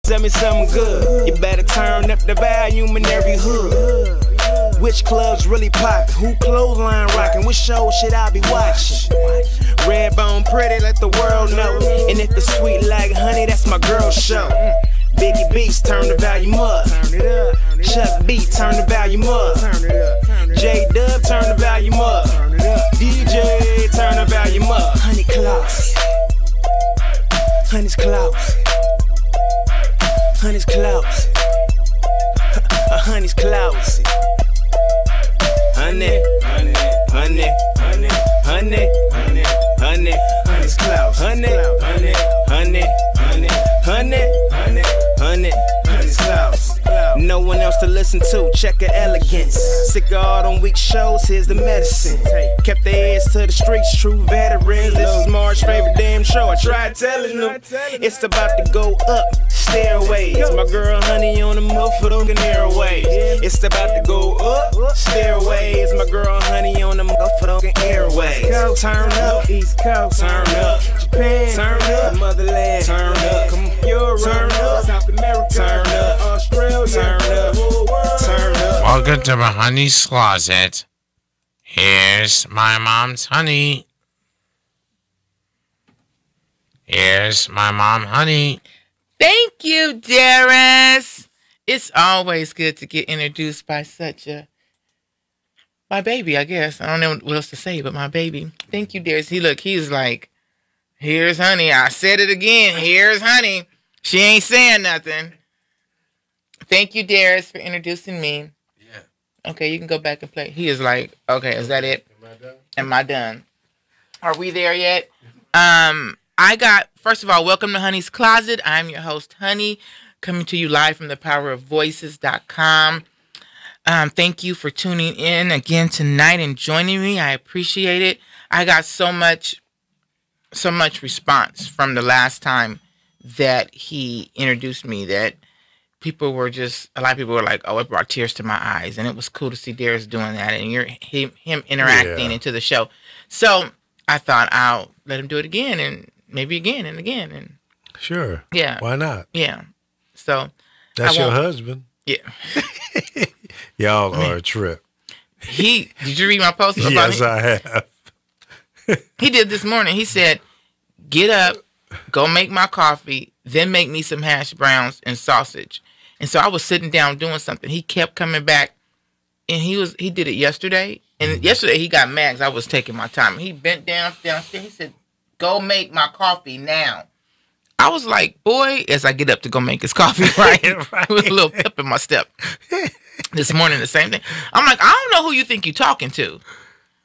Tell me something good. You better turn up the volume in every hood. Which clubs really poppin'? Who clothesline rockin'? Which show should I be watching? Redbone pretty, let the world know. And if it's sweet like honey, that's my girl show. Biggie Beats, turn the volume up. Chuck B, turn the volume up. J Dub, turn the volume up. DJ, turn the volume up. Honey Claus. Honey's Claus. Honey's Claus. Honey's Claus. Honey, honey, honey, honey, honey, honey, honey, honey's Claus. Honey, honey, honey, honey, honey, honey, honey, honey's Claus. No one else to listen to, check her elegance. Sick of all them weak shows, here's the medicine. Kept their ears to the streets, true veterans. This is Marge's favorite damn show. I tried telling them it's about to go up. Stairways, my girl Honey on the motherfucking airways. It's about to go up. Stairways, my girl Honey on the motherfucking airways. Turn up, East Coast, turn up. Japan, turn up. Motherland, turn up. Europe, turn up. South America, turn up. Australia, turn up. Turn up. Welcome to my honey's closet. Here's my mom's honey. Here's my mom, Honey. Thank you, Darius. It's always good to get introduced by my baby, I guess. I don't know what else to say, but my baby. Thank you, Darius. He's like, here's Honey. I said it again. Here's Honey. She ain't saying nothing. Thank you, Darius, for introducing me. Yeah. Okay, you can go back and play. He is like, okay, is that it? Am I done? Are we there yet? First of all, welcome to Honey's Closet. I'm your host, Honey, coming to you live from thepowerofvoices.com. Thank you for tuning in again tonight and joining me. I appreciate it. I got so much response from the last time that he introduced me that a lot of people were like, oh, it brought tears to my eyes. And it was cool to see Darius doing that and him interacting into the show. So I thought I'll let him do it again and maybe again and again. And sure. Yeah. Why not? Yeah. So that's your husband. Yeah. Y'all are a trip. Did you read my post about Yes, him? I have. He did this morning. He said, get up, go make my coffee, then make me some hash browns and sausage. And so I was sitting down doing something. He kept coming back, and he did it yesterday. And yesterday he got mad because I was taking my time. He bent downstairs. He said, go make my coffee now. I was like, boy, as I get up to go make his coffee, right? With a little pep in my step. This morning, the same thing. I'm like, I don't know who you think you're talking to.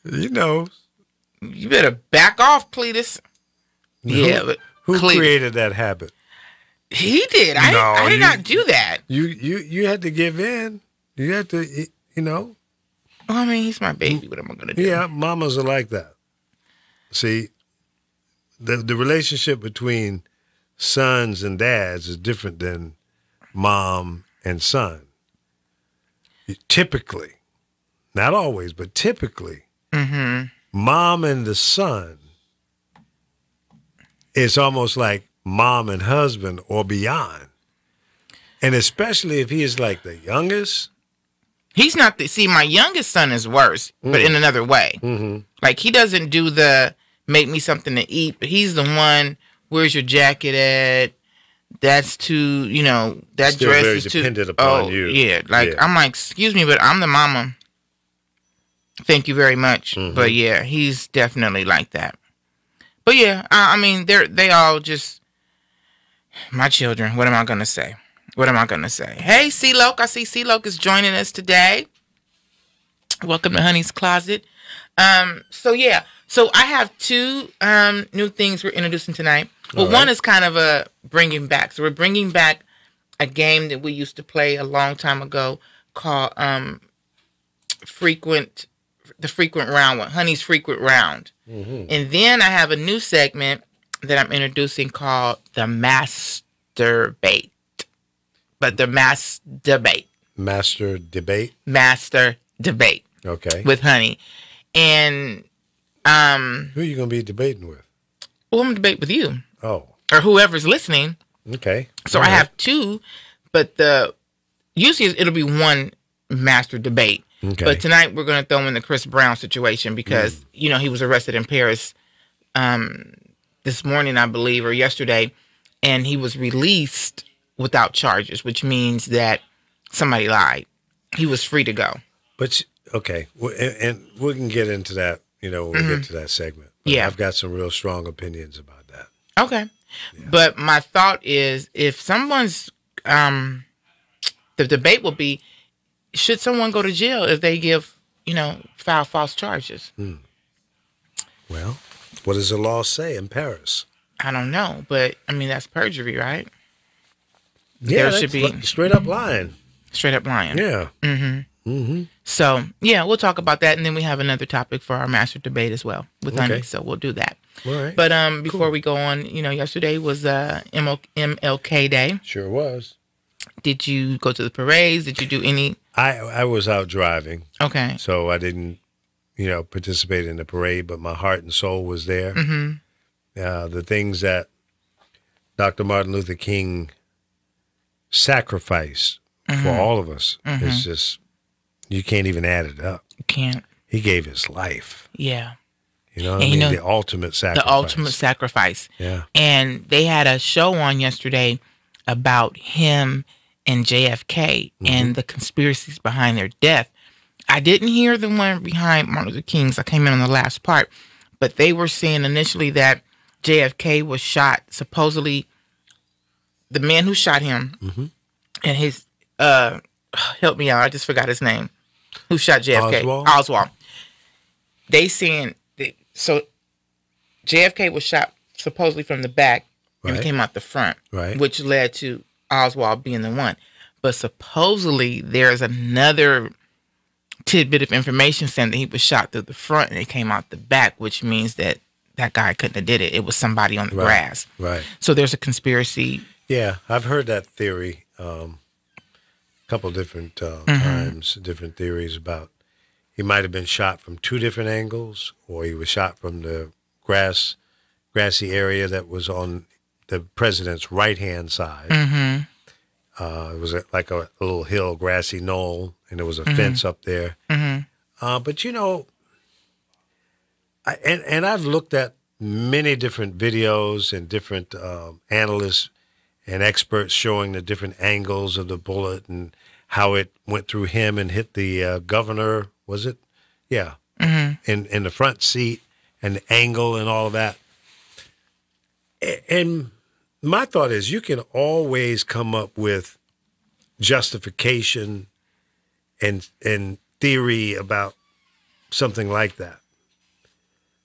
You know. You better back off, Cletus. Yeah, but who created that habit? He did. I did not do that. You had to give in. You had to, Well, I mean, he's my baby. What am I going to do? Yeah, mamas are like that. See, the relationship between sons and dads is different than mom and son. Typically, not always, but typically, mom and the son, it's almost like mom and husband or beyond. And especially if he is like the youngest. He's not my youngest son is worse, but in another way. Mm-hmm. Like, he doesn't do the make me something to eat, but he's the one, where's your jacket at? That's too, that still dress very is too dependent upon you. Yeah. I'm like, excuse me, but I'm the mama. Thank you very much. Mm-hmm. But yeah, he's definitely like that. But yeah, I mean, they all just my children. What am I gonna say? Hey, C-Loke, I see C-Loke is joining us today. Welcome to Honey's Closet. So I have two new things we're introducing tonight. Well, one is kind of a bringing back. So we're bringing back a game that we used to play a long time ago called Frequent Round, Honey's Frequent Round. Mm-hmm. And then I have a new segment that I'm introducing called the Masturbate. But the Masturbate. Master Debate? Master Debate. Okay. With Honey. And who are you going to be debating with? Well, I'm going to debate with you. Oh. Or whoever's listening. Okay. So All I right. have two, but usually it'll be one master debate. Okay. But tonight we're going to throw in the Chris Brown situation because he was arrested in Paris this morning, I believe, or yesterday, and he was released without charges, which means that somebody lied. He was free to go. But okay, and we can get into that, when we get to that segment. But Yeah. I've got some real strong opinions about that. Okay. But my thought is, if someone's, the debate will be, should someone go to jail if they file false charges? Well, what does the law say in Paris? I don't know, but I mean, that's perjury, right? Yeah, There should be straight up lying. straight up lying. Yeah. So, yeah, we'll talk about that. And then we have another topic for our master debate as well with Okay. Honey. So we'll do that. All right. But before we go on, yesterday was MLK Day. Sure was. Did you go to the parades? Did you do any? I was out driving, Okay. so I didn't, participate in the parade, but my heart and soul was there. The things that Dr. Martin Luther King sacrificed for all of us is just, you can't even add it up. You can't. He gave his life. Yeah. You know what I And mean? The ultimate sacrifice. The ultimate sacrifice. Yeah. And they had a show on yesterday about him and JFK and the conspiracies behind their death. I didn't hear the one behind Martin Luther King's. I came in on the last part. But they were saying initially that JFK was shot, supposedly the man who shot him and his, help me out, I just forgot his name, who shot JFK. Oswald. They saying, so JFK was shot supposedly from the back and Right. came out the front, Right. which led to Oswald being the one. But supposedly there's another tidbit of information saying that he was shot through the front and it came out the back, which means that that guy couldn't have did it. It was somebody on the grass. Right. So there's a conspiracy. Yeah, I've heard that theory a couple different times, different theories about he might have been shot from two different angles, or he was shot from the grassy area that was on the president's right-hand side. It was like a little hill, grassy knoll, and there was a fence up there. But and I've looked at many different videos and different analysts and experts showing the different angles of the bullet and how it went through him and hit the governor. Was it? Yeah. In the front seat and the angle and all of that. And my thought is you can always come up with justification and theory about something like that.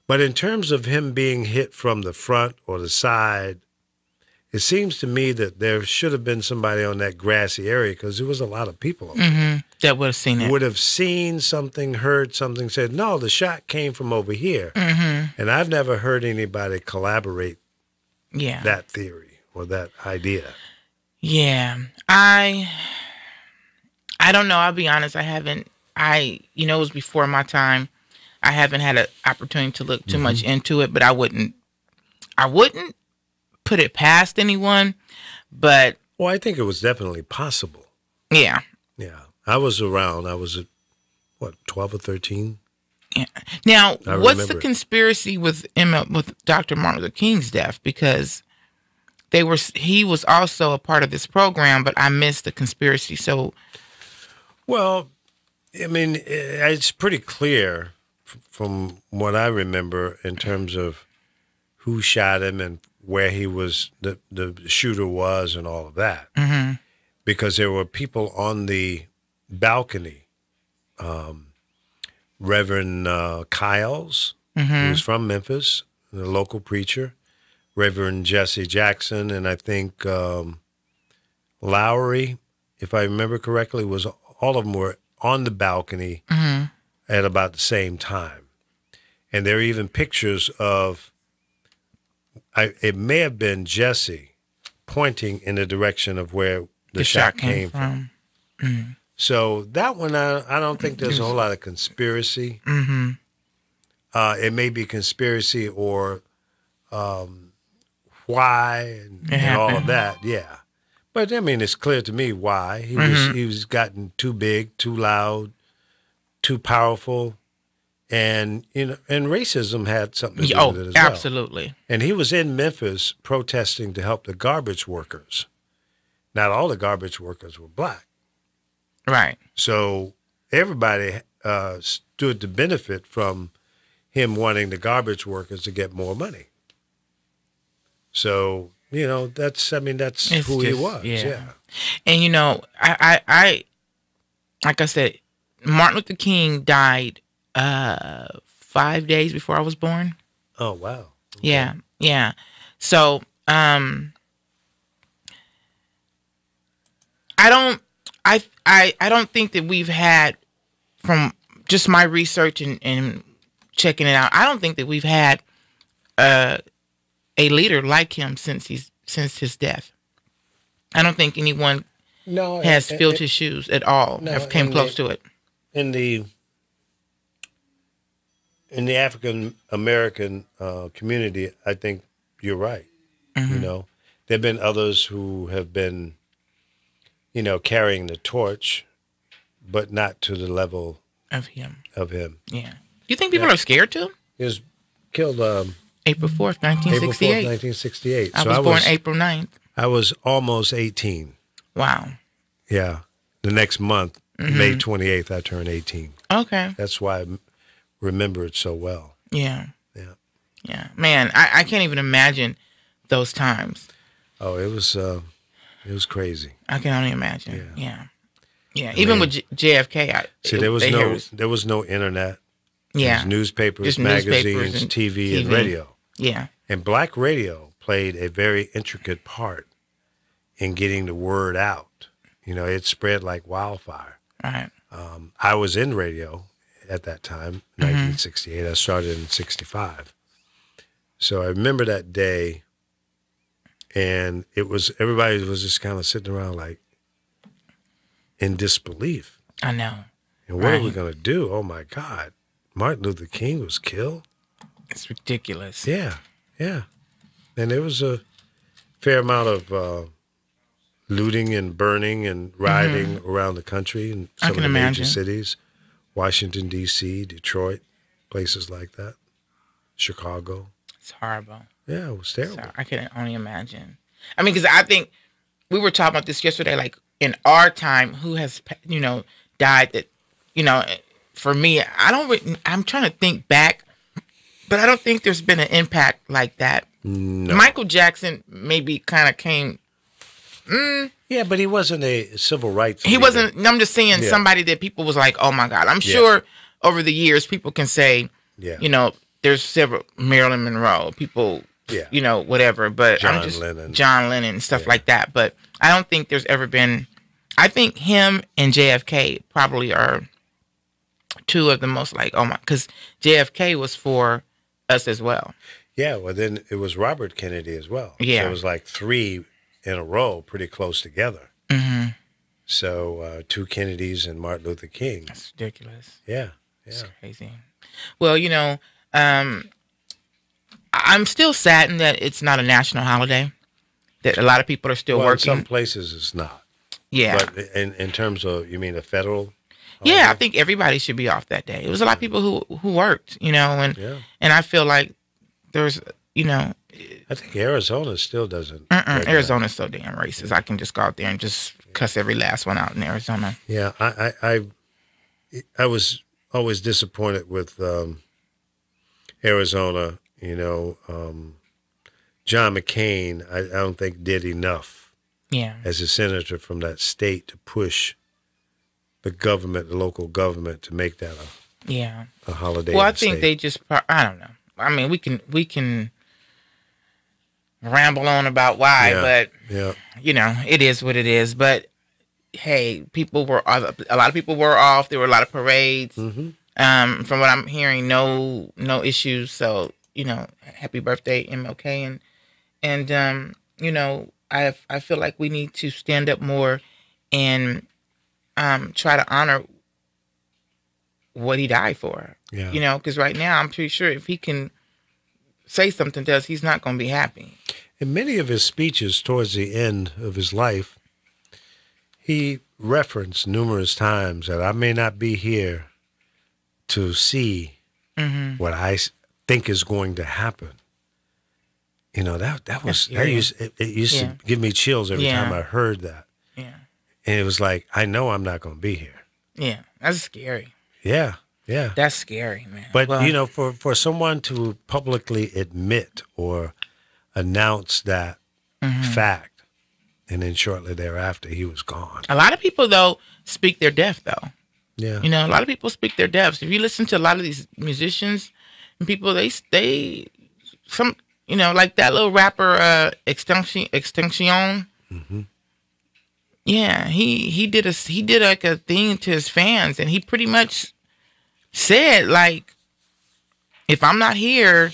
But in terms of him being hit from the front or the side, it seems to me that there should have been somebody on that grassy area because there was a lot of people up there. That would have seen it. Would have seen something, heard something, said, no, the shot came from over here. And I've never heard anybody collaborate Yeah. that theory or that idea. Yeah. I don't know. I'll be honest. I haven't, it was before my time. I haven't had an opportunity to look too much into it, but I wouldn't put it past anyone, but. Well, I think it was definitely possible. Yeah. Yeah. I was around. I was at, 12 or 13? Yeah. Now, what's the remember it. conspiracy with Dr. Martin Luther King's death? Because he was also a part of this program, but I missed the conspiracy. So, Well, I mean, it's pretty clear from what I remember in terms of who shot him and where he was, the shooter was and all of that. Because there were people on the balcony. Reverend Kyles, who was from Memphis, the local preacher. Reverend Jesse Jackson, and I think Lowry, if I remember correctly, all of them were on the balcony at about the same time. And there are even pictures of, it may have been Jesse pointing in the direction of where the shot came from. So that one, I don't think there's a whole lot of conspiracy. It may be conspiracy or why and all of that. Yeah. But I mean, it's clear to me why he was gotten too big, too loud, too powerful, and and racism had something to do with it as well. Absolutely. And he was in Memphis protesting to help the garbage workers. Not all the garbage workers were black, Right. so everybody stood to benefit from him wanting the garbage workers to get more money. So that's It's who he just- was. Yeah. And I like I said, Martin Luther King died 5 days before I was born. Oh wow. Yeah, yeah. So I don't think that we've had, from just my research and checking it out, I don't think that we've had a leader like him since his death. I don't think anyone No, has filled his shoes at all, No, or came and close to it. in the African American community. I think you're right. Mm-hmm. There've been others who have been, carrying the torch, but not to the level Of him. of him. Yeah. Do you think people are scared too? He was killed April 4th, April 4th, 1968. 1968. I was born April 9th. I was almost 18. Wow. Yeah. The next month, May 28th, I turned 18. Okay. That's why I remember it so well. Yeah. Yeah. Yeah. Man, I can't even imagine those times. Oh, it was crazy. I can only imagine. Yeah. Yeah. Even with JFK. See, there was no internet. There Yeah. was newspapers, Just newspapers magazines, and TV, and TV. radio. Yeah. And black radio played a very intricate part in getting the word out. It spread like wildfire. Right. I was in radio at that time, 1968. I started in 65. So I remember that day, and everybody was just kind of sitting around like in disbelief. I know. And what are we Right. going to do? Oh my God, Martin Luther King was killed? It's ridiculous. Yeah, yeah. And there was a fair amount of looting and burning and rioting around the country in I some of can the major imagine. cities. Washington, D.C., Detroit, places like that. Chicago. It's horrible. Yeah, it was terrible. So I can only imagine. I mean, because I think we were talking about this yesterday, like in our time, who has, died that, for me, I'm trying to think back, but I don't think there's been an impact like that. No. Michael Jackson maybe kind of came. Yeah, but he wasn't a civil rights He leader. wasn't. I'm just saying Yeah. somebody that people was like, oh my God. I'm sure over the years people can say, Yeah. there's several Marilyn Monroe people, Yeah. whatever. But John I'm just Lennon. John Lennon and stuff like that. But I don't think there's ever been. I think him and JFK probably are two of the most like, oh my, because JFK was for us as well. Yeah, well, then it was Robert Kennedy as well. Yeah. So it was like 3 in a row, pretty close together. Mm-hmm. So 2 Kennedys and Martin Luther King. That's ridiculous. Yeah, It's yeah. crazy. Well, I'm still saddened that it's not a national holiday. That a lot of people are still Well, in working. some places it's not. Yeah. But in terms of, you mean a federal? Yeah, I think everybody should be off that day. It was a lot of people who worked, and Yeah. and I feel like there's, I think Arizona still doesn't. recognize- Arizona's so damn racist. I can just go out there and just cuss every last one out in Arizona. Yeah, I was always disappointed with Arizona. John McCain, I don't think did enough Yeah. as a senator from that state to push the government, the local government, to make that Yeah. a holiday. Well, in I the think state. they just, I don't know. I mean, we can ramble on about why, Yeah. but Yeah, it is what it is. But hey, a lot of people were off. There were a lot of parades. Mhm. From what I'm hearing, no issues. So happy birthday, MLK, and I feel like we need to stand up more and try to honor what he died for. yeah. Because right now I'm pretty sure if he can say something to us, he's not going to be happy. in many of his speeches towards the end of his life, he referenced numerous times that I may not be here to see what I think is going to happen. You know, that used to give me chills every time I heard that. Yeah. And it was like, I know I'm not going to be here. Yeah. That's scary. Yeah. Yeah. That's scary, man. But, you know, for someone to publicly admit or announce that fact, and then shortly thereafter, he was gone. A lot of people, though, speak their death, though. Yeah. You know, a lot of people speak their deaths. If you listen to a lot of these musicians and people, you know, like that little rapper, Extinction. Yeah, he did like a thing to his fans, and he pretty much said, like, if I'm not here,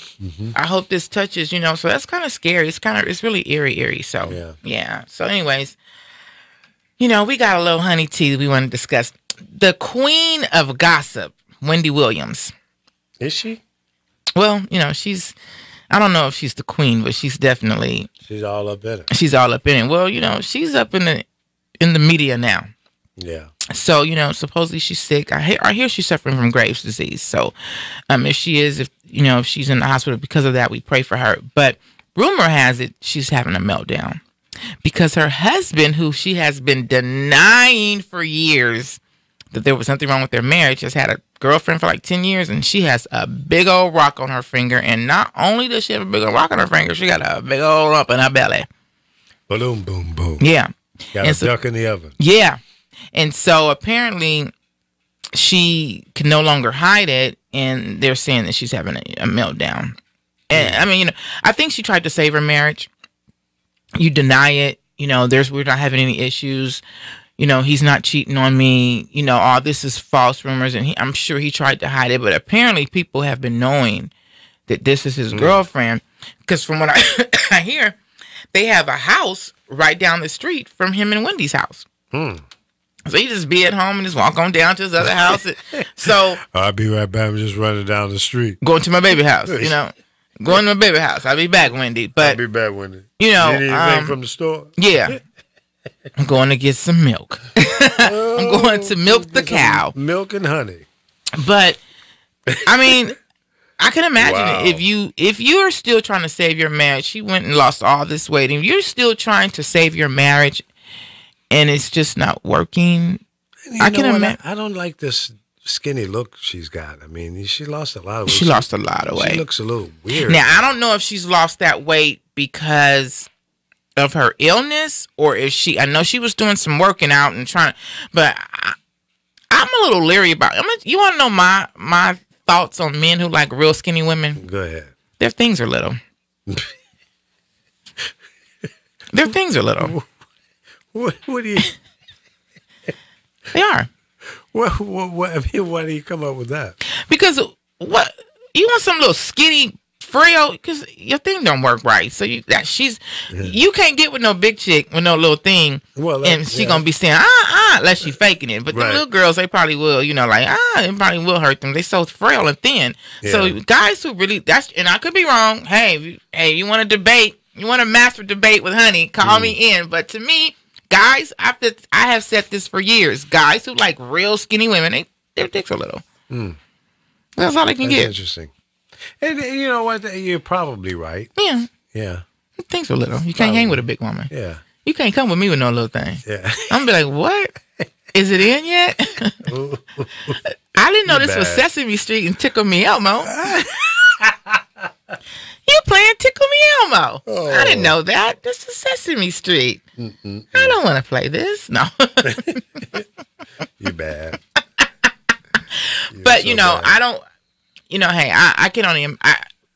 I hope this touches, you know. So that's kind of scary. It's really eerie. So yeah. So anyways, you know, we got a little honey tea we want to discuss. The queen of gossip, Wendy Williams. Is she? Well, you know, I don't know if she's the queen, but she's definitely. She's all up in it. She's all up in it. Well, you know, she's up in the media now. Yeah. So, you know, supposedly she's sick. I hear she's suffering from Graves' disease. So, if she is, if she's in the hospital because of that, we pray for her. But rumor has it she's having a meltdown because her husband, who she has been denying for years that there was something wrong with their marriage, has had a girlfriend for like 10 years, and she has a big old rock on her finger. And not only does she have a big old rock on her finger, she got a big old lump in her belly. Boom, boom, boom. Yeah. Got a duck in the oven. Yeah. And so apparently she can no longer hide it, and they're saying that she's having a meltdown. And I mean, you know, I think she tried to save her marriage. You deny it. You know, we're not having any issues. You know, he's not cheating on me. You know, all this is false rumors, and I'm sure he tried to hide it. But apparently people have been knowing that this is his girlfriend, because from what I hear, they have a house right down the street from him and Wendy's house. So he just be at home and just walk on down to his other house. So I'll be right back. I'm just running down the street. Going to my baby house, you know. Going to my baby house. I'll be back, Wendy. But I'll be back, Wendy. You know, need anything from the store? Yeah. I'm going to get some milk. I'm going to milk the cow. Milk and honey. But I mean, I can imagine if you're still trying to save your marriage. She went and lost all this weight, and you're still trying to save your marriage, and it's just not working. I can imagine. I don't like this skinny look she's got. I mean, she lost a lot of weight. She lost a lot of weight. She looks a little weird. Now, I don't know if she's lost that weight because of her illness, or if I know she was doing some working out and trying, but I'm a little leery about it. You want to know my thoughts on men who like real skinny women? Go ahead. Their things are little. Their things are little. What do you? They are. What? I mean, why do you come up with that? Because what you want, some little skinny frail, because your thing don't work right. So you can't get with no big chick with no little thing. Well, and she gonna be saying unless she faking it. But the little girls, they probably will. You know, like it probably will hurt them. They so frail and thin. Yeah. So guys who really and I could be wrong. Hey, you want to debate? You want to master debate with honey? Call me in. But to me, guys, I have said this for years. Guys who like real skinny women, their dicks are little. That's all they can get. Interesting. And you know what? You're probably right. Yeah. Yeah. Things are little. You can't hang with a big woman. Yeah. You can't come with me with no little thing. Yeah. I'm gonna be like, what? Is it in yet? I didn't know this was Sesame Street and Tickle Me Elmo. You playing Tickle Me Elmo? Oh. I didn't know that. This is Sesame Street. I don't want to play this. No. You bad. But you know, bad. I don't. You know, hey, I can only.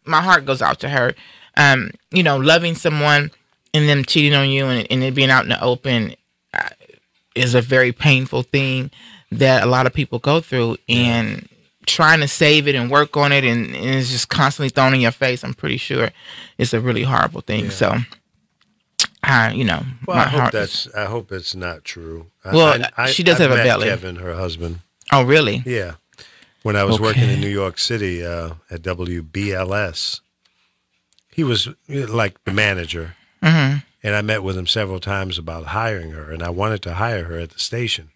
My heart goes out to her. You know, loving someone and them cheating on you and it being out in the open is a very painful thing that a lot of people go through. And trying to save it and work on it and it's just constantly thrown in your face, I'm pretty sure it's a really horrible thing. Yeah. So, you know, well, I hope it's not true. Well, she does have a belly. Kevin, her husband. Oh, really? Yeah. When I was working in New York City at WBLS, he was like the manager. Mm-hmm. And I met with him several times about hiring her, and I wanted to hire her at the station.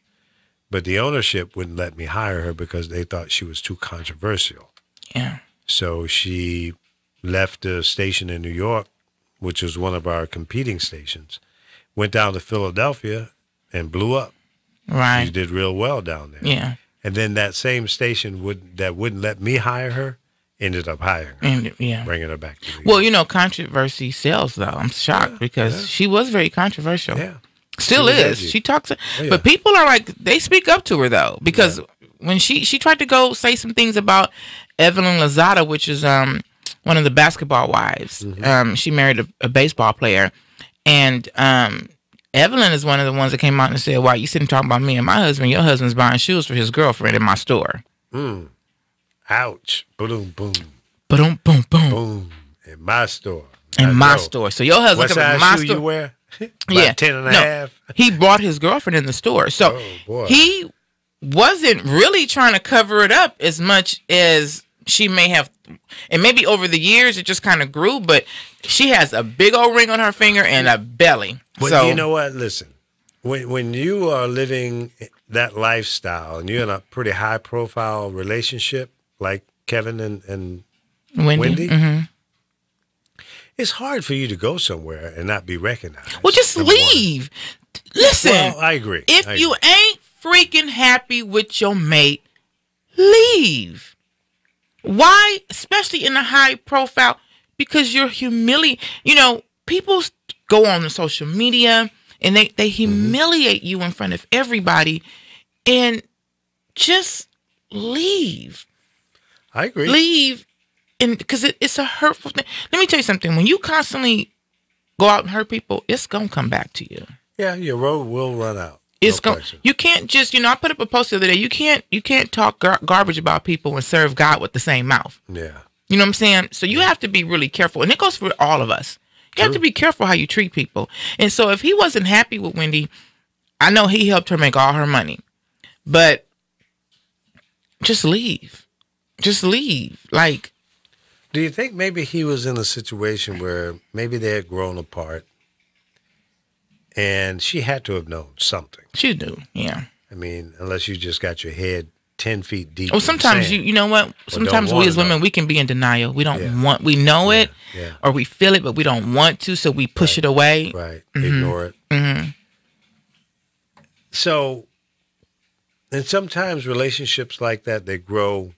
But the ownership wouldn't let me hire her because they thought she was too controversial. Yeah. So she left the station in New York, which was one of our competing stations, went down to Philadelphia and blew up. Right. She did real well down there. Yeah. And then that same station wouldn't let me hire her ended up hiring her, And yeah. bringing her back to New York. Well, you know, controversy sells, though. I'm shocked because she was very controversial. Yeah. Still She was is. edgy. She talks, yeah. but people are like, they speak up to her though, because when she tried to go say some things about Evelyn Lozada, which is one of the basketball wives. She married a baseball player, and Evelyn is one of the ones that came out and said, "Why you sitting talking about me and my husband? Your husband's buying shoes for his girlfriend in my store." Ouch. Boom, boom, Boom, boom, boom. boom. In my store. In I my know. store. So your husband What come in size my shoe store. you wear? About Yeah. 10 and a No. half? He brought his girlfriend in the store. So Oh, boy. he wasn't really trying to cover it up as much as she may have. And maybe over the years it just kind of grew, but she has a big old ring on her finger and a belly. But so you know what? Listen, when you are living that lifestyle and you're in a pretty high profile relationship like Kevin and Wendy, Mhm. it's hard for you to go somewhere and not be recognized. Well, just number one. leave. Listen, Well, I agree. if I you agree. ain't freaking happy with your mate, leave. Why? Especially in a high profile, because you're humiliating. You know, people go on the social media and they humiliate you in front of everybody, and just leave. I agree. Leave, and because it's a hurtful thing. Let me tell you something. When you constantly go out and hurt people, it's gonna come back to you. Yeah, your road will run out. It's No going. question. You can't just, I put up a post the other day. You can't talk garbage about people and serve God with the same mouth. Yeah. You know what I'm saying? So you have to be really careful, and it goes for all of us. You have to be careful how you treat people. And so if he wasn't happy with Wendy, I know he helped her make all her money, but just leave. Just leave. Like, Do you think maybe he was in a situation where maybe they had grown apart and she had to have known something? she do, yeah. I mean, unless you just got your head 10 feet deep. Well, in sometimes sand. you know what? Sometimes we wanna as women, know. we can be in denial. We don't Yeah. want, we know it, yeah. or we feel it, but we don't want to, so we push it away. Right. Ignore it. Mm-hmm. So, and sometimes relationships like that, they grow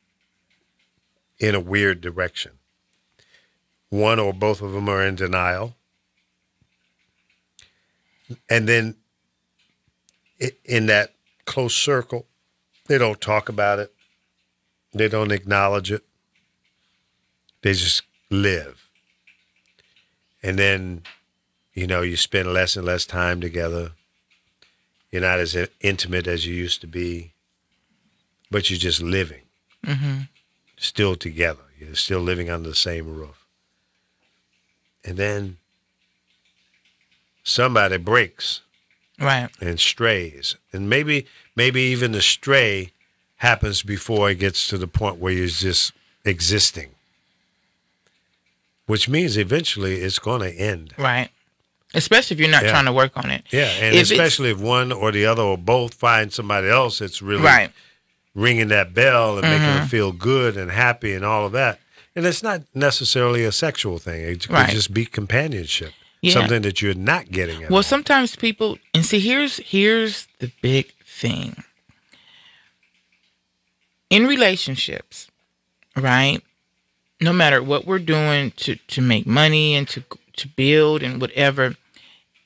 in a weird direction. One or both of them are in denial. And then in that close circle, they don't talk about it. They don't acknowledge it. They just live. And then, you spend less and less time together. You're not as intimate as you used to be, but you're just living. Still together. You're still living under the same roof. And then somebody breaks Right. and strays. And maybe even the stray happens before it gets to the point where you're just existing, which means eventually it's going to end. Right. Especially if you're not Yeah. trying to work on it. Yeah, and If it's- especially if one or the other or both find somebody else that's really Right. ringing that bell and making them feel good and happy and all of that. And it's not necessarily a sexual thing. It could Right. just be companionship, Yeah. something that you're not getting at Well, all. sometimes people, and see, here's the big thing. In relationships, right? No matter what we're doing to make money and to build and whatever,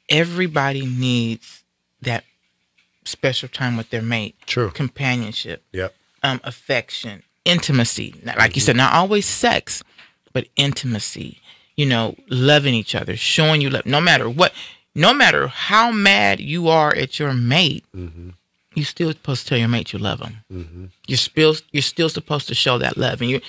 everybody needs that special time with their mate. True. Companionship, Yep. affection, intimacy. Like you said, not always sex, but intimacy. Loving each other, showing you love. No matter what, no matter how mad you are at your mate, you're still supposed to tell your mate you love him. You're still supposed to show that love. And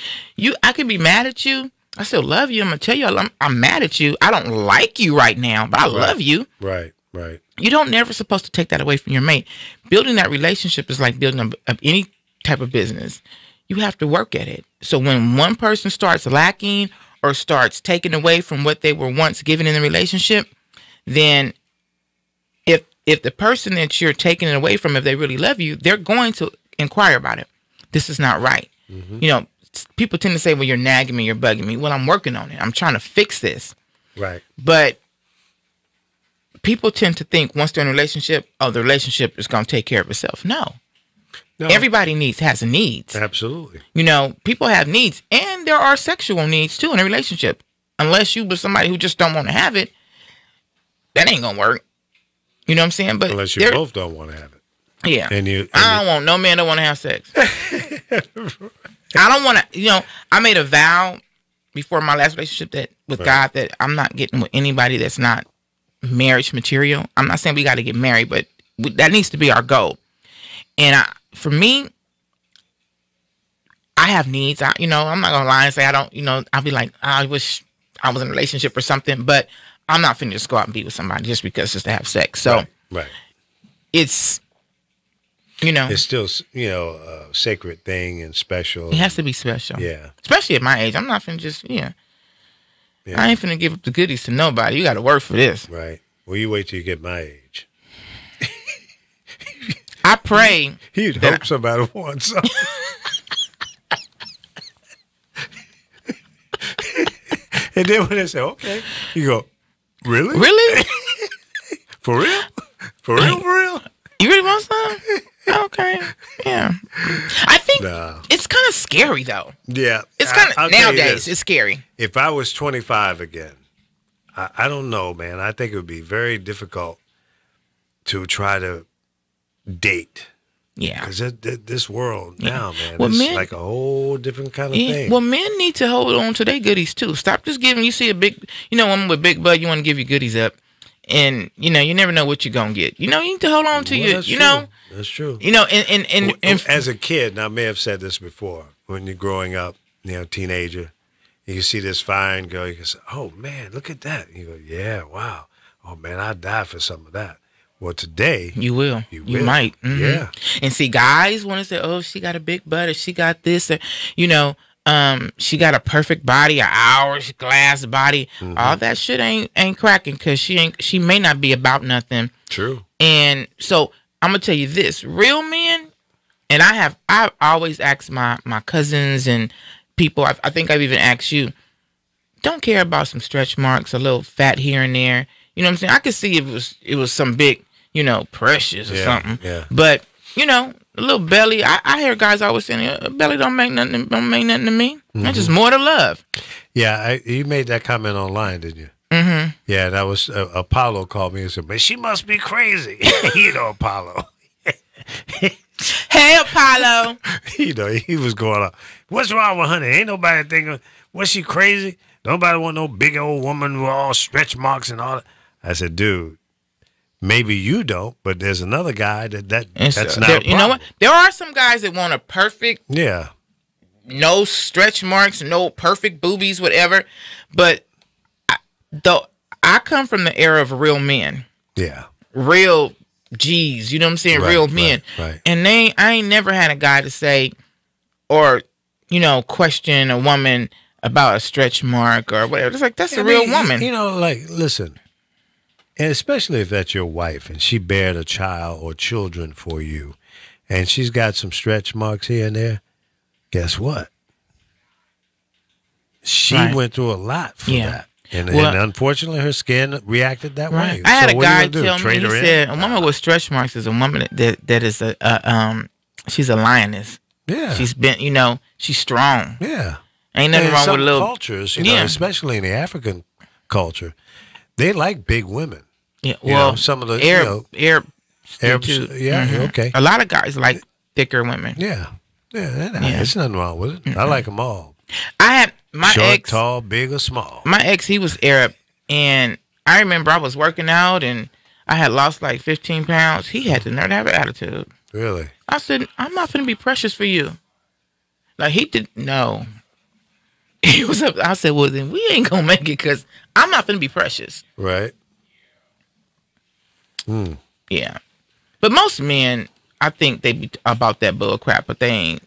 I can be mad at you. I still love you. I'm gonna tell you I'm mad at you. I don't like you right now, but I love you. Right, right. You don't never supposed to take that away from your mate. Building that relationship is like building any type of business. You have to work at it. So when one person starts lacking or starts taking away from what they were once given in the relationship, then if the person that you're taking it away from, if they really love you, they're going to inquire about it. This is not right. You know, people tend to say, well, you're nagging me, you're bugging me. Well, I'm working on it. I'm trying to fix this. Right. But people tend to think once they're in a relationship, oh, the relationship is going to take care of itself. No. Everybody has needs. Absolutely. You know, people have needs, and there are sexual needs too in a relationship. Unless you with somebody who just don't want to have it, that ain't gonna work. You know what I'm saying? But unless you both don't want to have it. Yeah. And I don't want no man don't want to have sex. I don't want to. You know, I made a vow before my last relationship that with God that I'm not getting with anybody that's not marriage material. I'm not saying we got to get married, but that needs to be our goal. And for me, I have needs. I'm not gonna lie and say I don't. You know, I'll be like, I wish I was in a relationship or something, but I'm not finna just go out and be with somebody just because just to have sex. So right. It's, you know, it's still, you know, a sacred thing and special. It has to be special. Yeah. Especially at my age. I'm not finna just, I ain't finna give up the goodies to nobody. You got to work for this. Right. Well, you wait till you get my age. I pray. You'd hope somebody wants something. And then when they say, okay, you go, really? Really? For real? For real? For real? You really want some? Okay. Yeah. I think it's kind of scary, though. Yeah. It's kind of, nowadays, it's scary. If I was 25 again, I don't know, man. I think it would be very difficult to try to date. Yeah. Because this world now, man, well, it's like a whole different kind of thing. Well, men need to hold on to their goodies, too. Stop just giving, you see a big, woman with big butt, you want to give your goodies up. And, you never know what you're going to get. You need to hold on to That's true. And as a kid, and I may have said this before, when you're growing up, teenager, you see this fine girl, you can say, oh, man, look at that. And you go, yeah, wow. Oh, man, I'd die for some of that. Well, today you will. You might. Mm-hmm. Yeah. And see, guys want to say, "Oh, she got a big butt, or she got this, or she got a perfect body, an hourglass body." Mm-hmm. All that shit ain't cracking because she may not be about nothing. True. And so I'm gonna tell you this: real men, and I've always asked my cousins and people. I think I've even asked you. Don't care about some stretch marks, a little fat here and there. You know what I'm saying? I could see if it was some big, Precious or something. Yeah. But, a little belly. I hear guys always saying, a belly don't make nothing to me. Mm-hmm. That's just more to love. Yeah, you made that comment online, didn't you? Mm-hmm. Yeah, that was Apollo called me and said, man, she must be crazy. Apollo. Hey, Apollo. He was going on. What's wrong with honey? Ain't nobody thinking, was she crazy? Nobody want no big old woman with all stretch marks and all that. I said, dude, maybe you don't, but there's another guy that's not a problem. You know what? There are some guys that want a perfect, no stretch marks, no perfect boobies, whatever. But I come from the era of real men. Yeah. Real G's, you know what I'm saying? Right, real men. Right. And I ain't never had a guy to say or, question a woman about a stretch mark or whatever. It's like, that's a real woman. Listen, and especially if that's your wife and she bared a child or children for you and she's got some stretch marks here and there, guess what? She went through a lot for that. And unfortunately, her skin reacted that way. I had a guy tell me, he said, a woman with stretch marks is a woman that is she's a lioness. Yeah. She's been, she's strong. Yeah. Ain't nothing wrong with a little cultures, especially in the African culture, they like big women. Yeah, well, some of the Arabs, too. Yeah, okay. A lot of guys like thicker women. Yeah, there's nothing wrong with it. Mm-hmm. I like them all. I had my short, ex, tall, big or small. My ex, he was Arab, and I remember I was working out, and I had lost like 15 pounds. He had the nerve to have an attitude. Really? I said, I'm not going to be precious for you. Like he did no. He was up. I said, well, then we ain't going to make it because I'm not going to be precious. Right. Yeah. But most men, I think they be about that bull crap, but they ain't,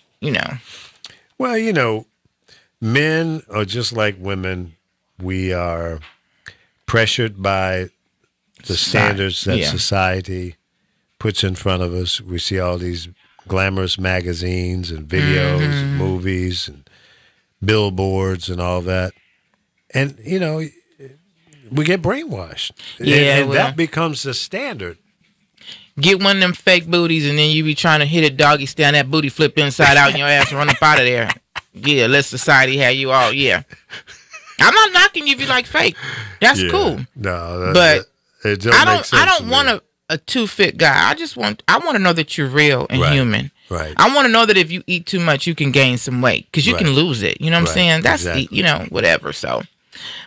Well, men are just like women. We are pressured by the standards that Yeah. society puts in front of us. We see all these glamorous magazines and videos and movies and billboards and all that. And, you know, we get brainwashed. Yeah, and well. that becomes the standard. Get one of them fake booties, and then you be trying to hit a doggy stand, that booty flip inside out, and your ass run up out of there. Yeah, let society have you all. Yeah. I'm not knocking you if you like fake. That's cool. No, But it don't I make sense don't to me. want a too fit guy. I want to know that you're real and Right. human. Right. I want to know that if you eat too much, you can gain some weight because you can Right. lose it. You know what I'm Right. saying? That's Exactly. you know, whatever. So,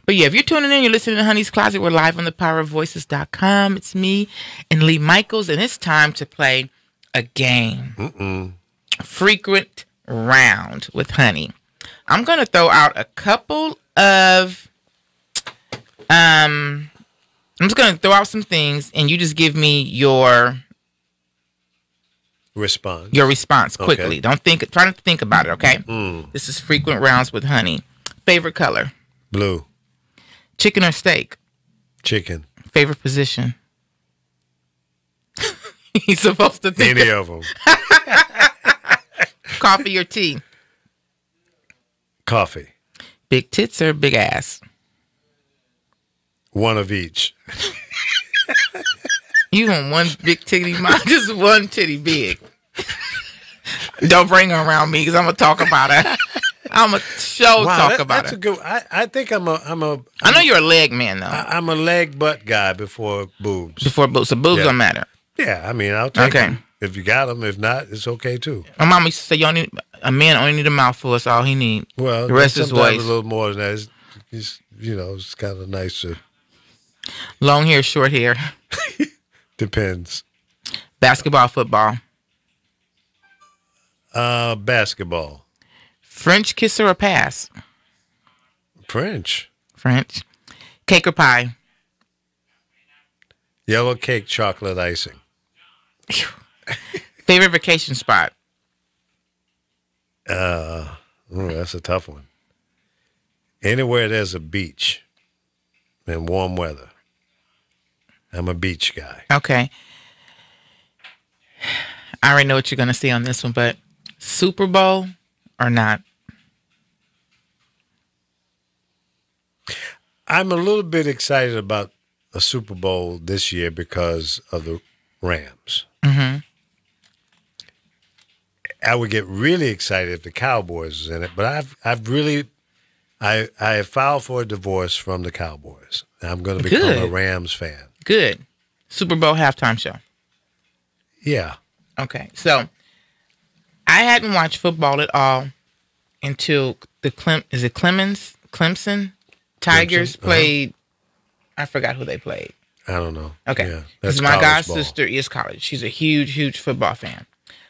but yeah, if you're tuning in, you're listening to Honey's Closet. We're live on thepowerofvoices.com. It's me and Lee Michaels, and it's time to play a game. Frequent round with Honey. I'm gonna throw out a couple of I'm just gonna throw out some things, and you just give me your Response. response quickly. Okay. Try not to think about it, okay? This is frequent rounds with Honey. Favorite color? Blue. Chicken or steak? Chicken. Favorite position? He's supposed to think. Any of them. Coffee or tea? Coffee. Big tits or big ass? One of each. You want one big titty, mine just one titty big. Don't bring her around me because I'm gonna talk about her. I'm gonna talk about that's her. a good. I think I'm a I know you're a leg man though. I'm a leg butt guy before boobs. Before boobs, so boobs Yeah. don't matter. Yeah, I mean I'll take Okay. them if you got them. If not, it's okay too. My mom used to say, a man only need a mouthful. That's all he need. Well, The rest is sometimes waste. a little more than that. It's you know, it's kind of nice to Long hair, short hair, depends. basketball, football, Basketball, French kisser or pass. French, French, cake or pie. yellow cake, chocolate icing. Favorite vacation spot. That's a tough one. Anywhere there's a beach and warm weather. I'm a beach guy. Okay. I already know what you're gonna say on this one, but Super Bowl or not? I'm a little bit excited about a Super Bowl this year because of the Rams. Mm-hmm. I would get really excited if the Cowboys was in it, but I have filed for a divorce from the Cowboys. I'm going to become a Good. Rams fan. Good. Super Bowl halftime show. Yeah. Okay, so I hadn't watched football at all until Clemson Tigers Clemson? played. I forgot who they played. I don't know. Okay, Yeah, because that's my god college ball. sister is college. She's a huge football fan.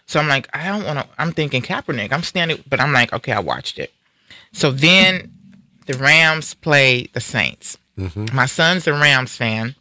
So I'm like, I don't want to. I'm thinking Kaepernick. I'm standing, but I'm like, okay, I watched it. So then the Rams played the Saints. Mm-hmm. My son's a Rams fan,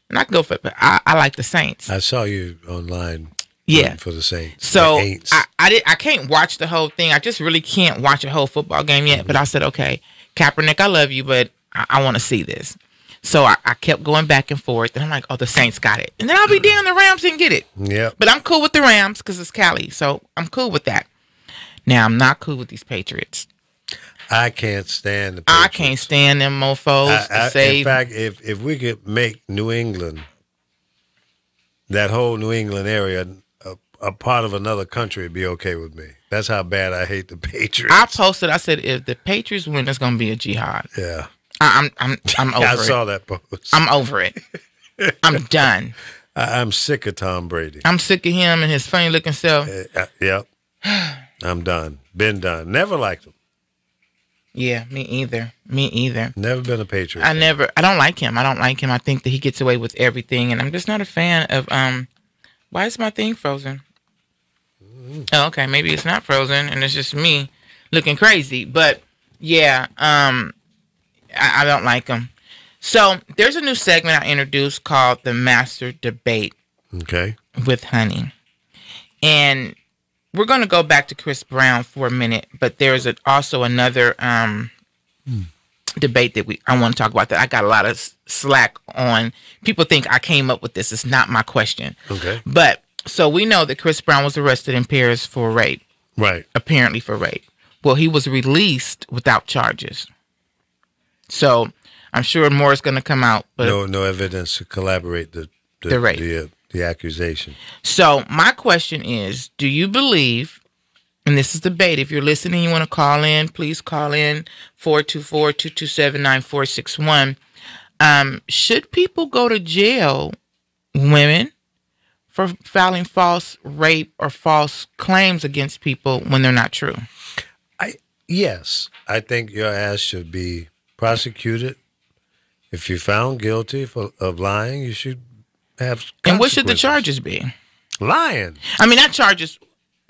and I can go for it, but I like the Saints. I saw you online. Yeah. rooting for the Saints. So The Aints. I can't watch the whole thing. I just really can't watch a whole football game yet. But I said, okay, Kaepernick, I love you, but I want to see this. So I kept going back and forth, and I'm like, oh, the Saints got it. And then I'll be damn, the Rams didn't get it. Yep. But I'm cool with the Rams because it's Cali, so I'm cool with that. Now, I'm not cool with these Patriots. I can't stand the I Patriots. can't stand them mofos to In save. fact, if we could make New England, that whole New England area, a part of another country, it'd be okay with me. That's how bad I hate the Patriots. I posted, I said, if the Patriots win, there's going to be a jihad. yeah. I'm over I it. saw that post. I'm over it. I'm done. I'm sick of Tom Brady. I'm sick of him and his funny looking self. Yep. I'm done. Been done. Never liked him. Yeah, me either. Me either. Never been a Patriot. I don't like him. I think that he gets away with everything, and I'm just not a fan of why is my thing frozen? Oh, okay, maybe it's not frozen and it's just me looking crazy. But yeah, I don't like him. So there's a new segment I introduced called the Master Debate Okay. with Honey. And we're going to go back to Chris Brown for a minute, but there's also another debate that I want to talk about that I got a lot of slack on. People think I came up with this. It's not my question. Okay. But so we know that Chris Brown was arrested in Paris for rape, Right. apparently for rape. Well, he was released without charges. So I'm sure more is going to come out. But No evidence to collaborate the rape. the accusation. So my question is, do you believe, and this is debate, if you're listening, you want to call in, please call in 424-227-9461. Should people go to jail, women, for filing false rape or false claims against people when they're not true? Yes, I think your ass should be prosecuted. If you're found guilty of lying, you should have consequences. And what should the charges be? Lying. I mean, not charges.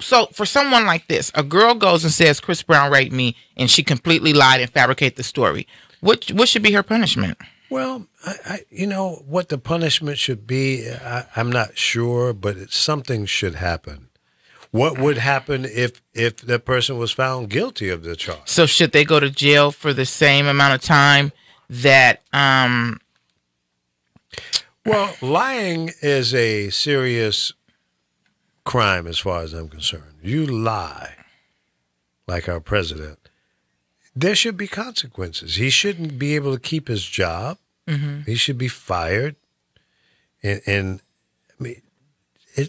So for someone like this, a girl goes and says Chris Brown raped me, and she completely lied and fabricated the story. What should be her punishment? Well, I what the punishment should be, I'm not sure, but something should happen. What would happen if the person was found guilty of the charge? So should they go to jail for the same amount of time that Well, lying is a serious crime as far as I'm concerned. You lie, like our president, there should be consequences. He shouldn't be able to keep his job. Mm-hmm. He should be fired. And I mean,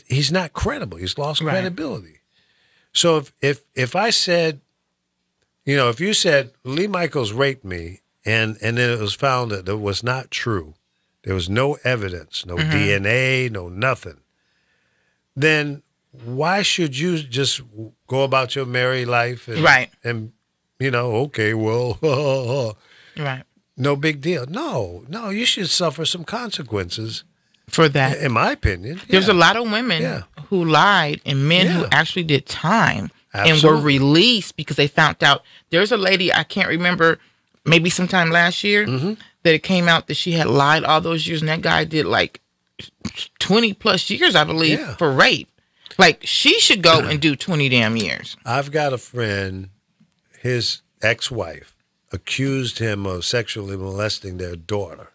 he's not credible. He's lost credibility. So if I said, if you said Lee Michaels raped me and then it was found that it was not true, there was no evidence, no DNA, no nothing, then why should you just go about your merry life and okay, well, right. No big deal. No, you should suffer some consequences. For that. In my opinion. There's a lot of women who lied and men who actually did time and were released because they found out. There's a lady, I can't remember, maybe sometime last year, that it came out that she had lied all those years, and that guy did like 20 plus years, I believe, for rape. Like, she should go and do 20 damn years. I've got a friend, his ex-wife accused him of sexually molesting their daughter.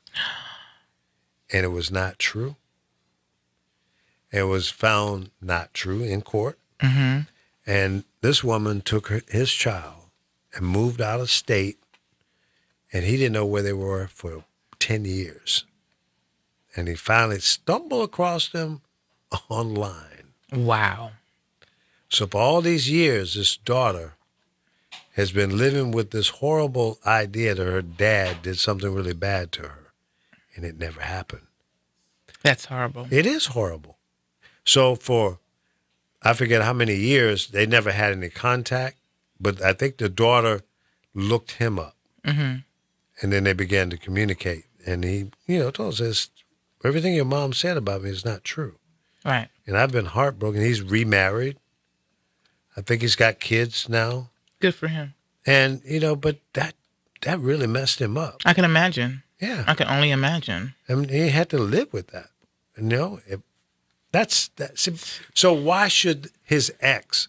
And it was not true. It was found not true in court. Mm-hmm. And this woman took his child and moved out of state, and he didn't know where they were for 10 years. And he finally stumbled across them online. Wow. So for all these years, this daughter has been living with this horrible idea that her dad did something really bad to her. And it never happened. That's horrible. It is horrible. So I forget how many years, they never had any contact, but I think the daughter looked him up. Mm-hmm. And then they began to communicate. And he, told us, everything your mom said about me is not true. Right. And I've been heartbroken. He's remarried. I think he's got kids now. Good for him. And, but that really messed him up. I can imagine. Yeah. I can only imagine. I mean, he had to live with that. That's so why should his ex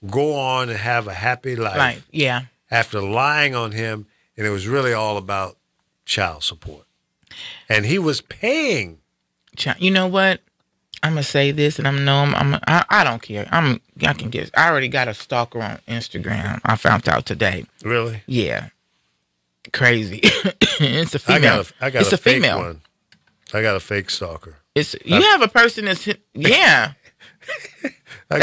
go on and have a happy life? Right. Yeah. After lying on him, and it was really all about child support. And he was paying. You know what? I'm gonna say this, and I don't care. I can guess. I already got a stalker on Instagram. I found out today. Really? Yeah. Crazy. It's a female. I got a fake female one. I got a fake stalker. You have a person that's they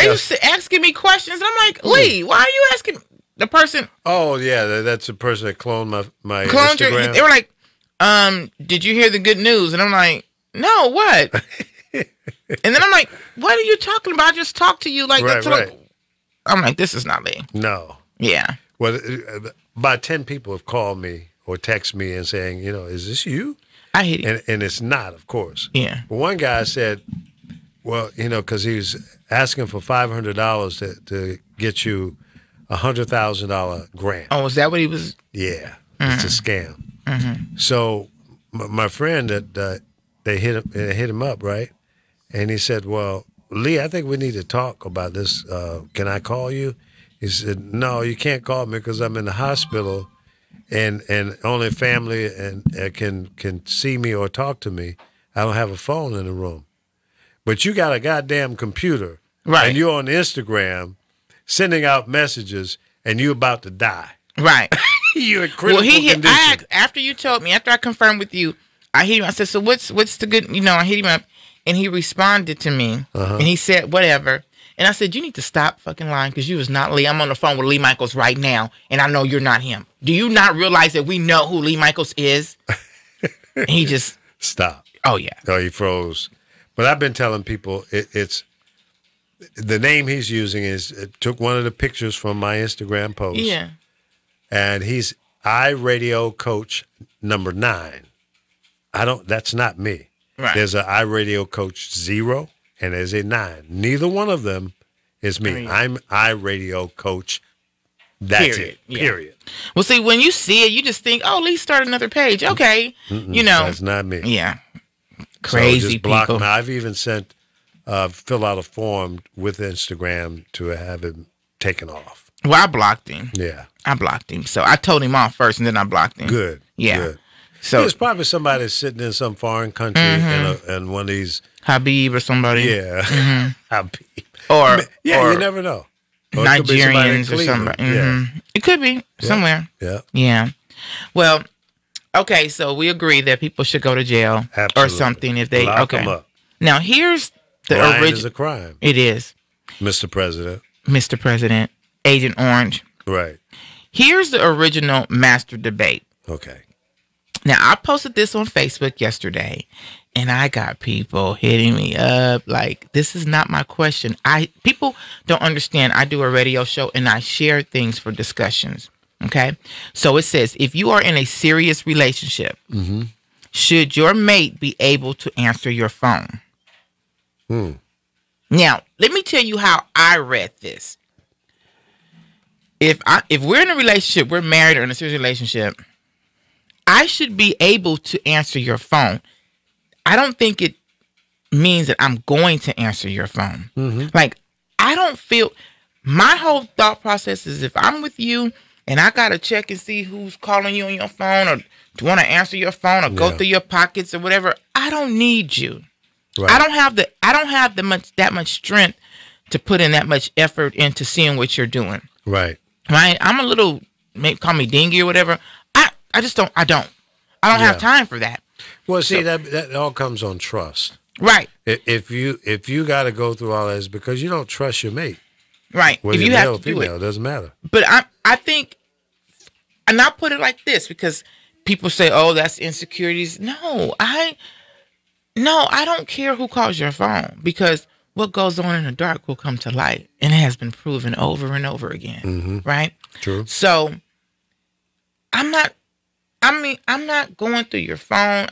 used to asking me questions, and I'm like, Lee, why are you asking the person? Oh yeah, that's the person that cloned my cloned Instagram. They were like, did you hear the good news? And I'm like, no, what? And then I'm like, what are you talking about? I just talked to you like that. Right. I'm like, this is not me. No. Yeah. Well, about 10 people have called me or text me and saying, is this you? I hate it. And it's not, of course. Yeah. But one guy said, well, because he was asking for $500 to get you $100,000 grant. Oh, is that what he was? Yeah. It's a scam. Mm-hmm. So my friend they hit him up, right? And he said, well, Lee, I think we need to talk about this. Can I call you? He said, no, you can't call me because I'm in the hospital and only family and can see me or talk to me. I don't have a phone in the room. But you got a goddamn computer, Right. and you're on Instagram sending out messages, and you're about to die. Right. You're in critical condition. After you told me, after I confirmed with you, I hit him. I said, so what's the good, I hit him up, and he responded to me, and he said, whatever. And I said, you need to stop fucking lying because you was not Lee. I'm on the phone with Lee Michaels right now, and I know you're not him. Do you not realize that we know who Lee Michaels is? And he just... Stop. Oh, yeah. Oh, he froze. But I've been telling people it's the name he's using took one of the pictures from my Instagram post. Yeah. And he's iRadio Coach number 9. That's not me. Right. There's an iRadio Coach 0 and there's a 9. Neither one of them is me. I'm iRadio Coach. That's Period. it. Yeah. Period. Well, see, when you see it, you just think, oh, Lee started another page. Okay. That's not me. Yeah. Crazy so just block people. him. I've even sent fill out a form with Instagram to have him taken off. Well, I blocked him. Yeah. I blocked him. So I told him off first, and then I blocked him. Good. Yeah. Good. So There's probably somebody sitting in some foreign country and one of these. Habib or somebody. Yeah. Habib. Or you never know. Or it could be somebody in Nigerians or Cleveland. somebody. It could be somewhere. Yeah. Yeah. Well, okay, so we agree that people should go to jail Absolutely. or something if they Lock 'em up. Now here's the Lying is original. a crime, It is, Mr. President. Mr. President, Agent Orange. Right. Here's the original master debate. Okay. Now I posted this on Facebook yesterday, and I got people hitting me up like, "This is not my question." People don't understand. I do a radio show and I share things for discussions. Okay, so it says, if you are in a serious relationship, should your mate be able to answer your phone? Now, let me tell you how I read this. If we're in a relationship, we're married or in a serious relationship, I should be able to answer your phone. I don't think it means that I'm going to answer your phone. Like, I don't feel, my whole thought process is if I'm with you and I got to check and see who's calling you on your phone or do you want to answer your phone or go through your pockets or whatever, I don't need you. Right. I don't have that much strength to put in that much effort into seeing what you're doing. Right. Right? I'm a little, call me dingy or whatever. I just don't have time for that. Well, see, that all comes on trust. Right. If you got to go through all this because you don't trust your mate, Right. whether If you you're have male or to do female, it. it doesn't matter. But I think, and I'll put it like this because people say, oh, that's insecurities. No, I don't care who calls your phone because what goes on in the dark will come to light. And it has been proven over and over again. Right? True. So I'm not going through your phone.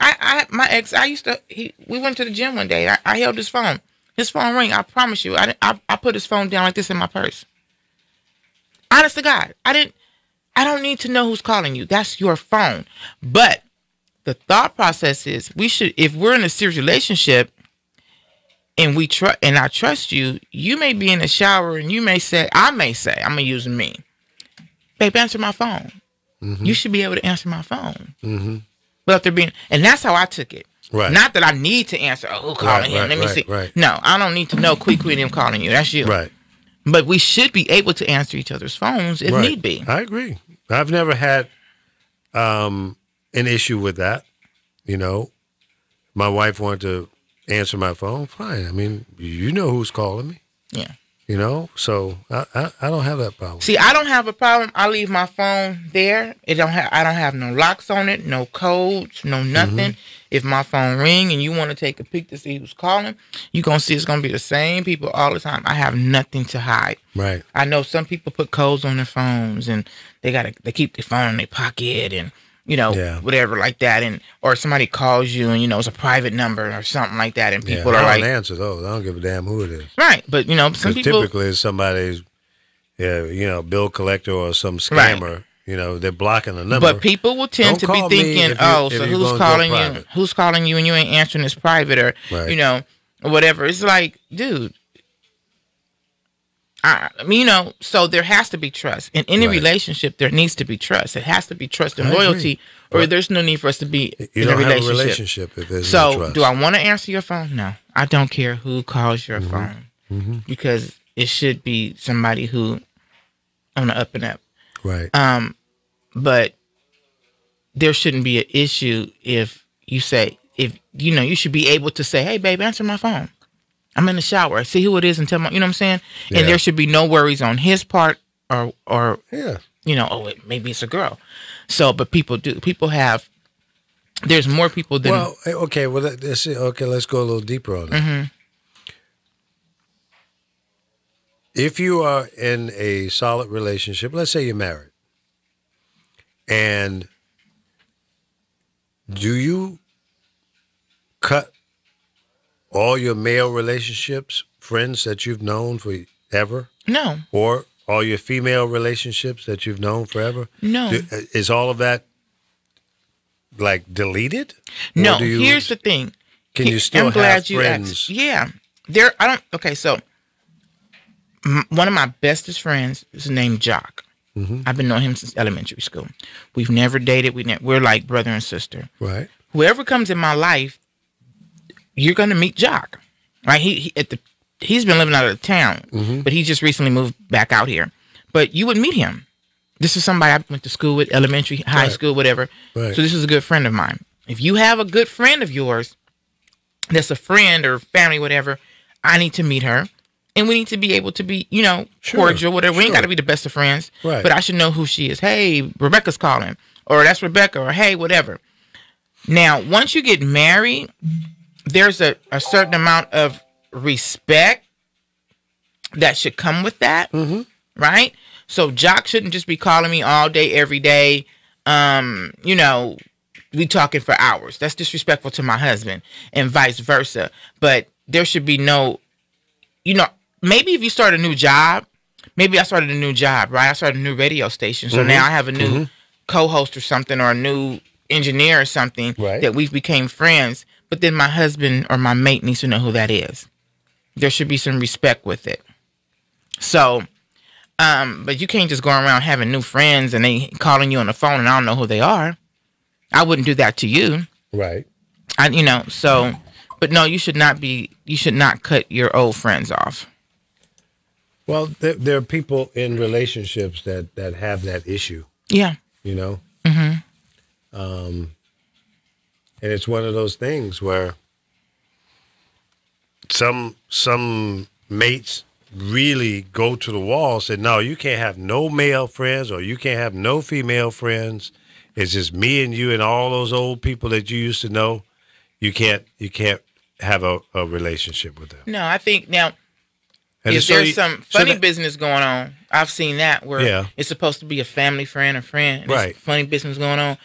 My ex, we went to the gym one day. I held his phone. His phone rang. I promise you. I put his phone down like this in my purse. Honest to God. I don't need to know who's calling you. That's your phone. But the thought process is if we're in a serious relationship and I trust you, you may be in the shower and I may say, I'm going to use me. Babe, answer my phone. You should be able to answer my phone. Without there being, and that's how I took it. Right. Not that I need to answer. Oh, who calling him? Let me see. Right. No, I don't need to know quickly them calling you. That's you. Right. But we should be able to answer each other's phones if need be. I agree. I've never had an issue with that. You know, my wife wanted to answer my phone. Fine. I mean, you know who's calling me. Yeah. You know, so I don't have that problem. See, I don't have a problem. I leave my phone there. I don't have no locks on it, no codes, no nothing. If my phone ring and you want to take a peek to see who's calling, you're going to see it's going to be the same people all the time. I have nothing to hide. Right. I know some people put codes on their phones and they keep their phone in their pocket and whatever like that, or somebody calls you and it's a private number or something like that, and people are I like, don't answer those. I don't give a damn who it is. Right, but some people typically it's somebody's, bill collector or some scammer. Right. They're blocking the number. But people will tend to be thinking, so who's calling you? Who's calling you and you ain't answering this private or or whatever. It's like, dude, I mean, so there has to be trust. In any Right. relationship, there needs to be trust. It has to be trust and I agree. loyalty, or But there's no need for us to be You in don't a have a relationship. relationship if there's no So, trust. do I want to answer your phone? No, I don't care who calls your phone because it should be somebody who on the up and up. Right. But there shouldn't be an issue if you say, you should be able to say, hey, babe, answer my phone. I'm in the shower. See who it is and tell me, you know what I'm saying? Yeah. And there should be no worries on his part or Yeah. maybe it's a girl. So, but people do. People have, there's more people than. Well, okay. Well, let's go a little deeper on that. Mm-hmm. If you are in a solid relationship, let's say you're married, and do you cut all your male relationships, friends that you've known forever, No, or all your female relationships that you've known forever? no. Is all of that like deleted? No, Or do you- here's the thing. Can you still I'm glad have you friends? asked. Yeah. Okay, so one of my bestest friends is named Jock. Mm-hmm. I've been knowing him since elementary school. We've never dated. We're like brother and sister. Right. Whoever comes in my life, you're going to meet Jock. Right? He's been living out of town, Mm-hmm. but he just recently moved back out here. But you would meet him. This is somebody I went to school with, elementary, high Right. school, whatever. Right. So this is a good friend of mine. If you have a good friend of yours that's a friend or family, whatever, I need to meet her. And we need to be able to be, Sure, cordial, whatever. We ain't sure. got to be the best of friends. Right. But I should know who she is. Hey, Rebecca's calling. Or that's Rebecca. Or hey, whatever. Now, once you get married, there's a certain amount of respect that should come with that. Mm-hmm. Right? So Jock shouldn't just be calling me all day, every day. We talking for hours. That's disrespectful to my husband and vice versa. But there should be no, maybe if you start a new job, maybe I started a new job, right? I started a new radio station. So now I have a new co-host or something, or a new engineer or something, Right. that we've became friends. But then my husband or my mate needs to know who that is. There should be some respect with it. So, but you can't just go around having new friends and they calling you on the phone and I don't know who they are. I wouldn't do that to you. Right. But no, you should not cut your old friends off. Well, there are people in relationships that have that issue, Yeah. Mm-hmm. And it's one of those things where some mates really go to the wall and say, no, you can't have no male friends or you can't have no female friends. It's just me and you and all those old people that you used to know. You can't have a relationship with them. No, I think now, And if so there's you- some so funny that- business going on, I've seen that where Yeah. it's supposed to be a family friend or friend. And Right. there's funny business going on.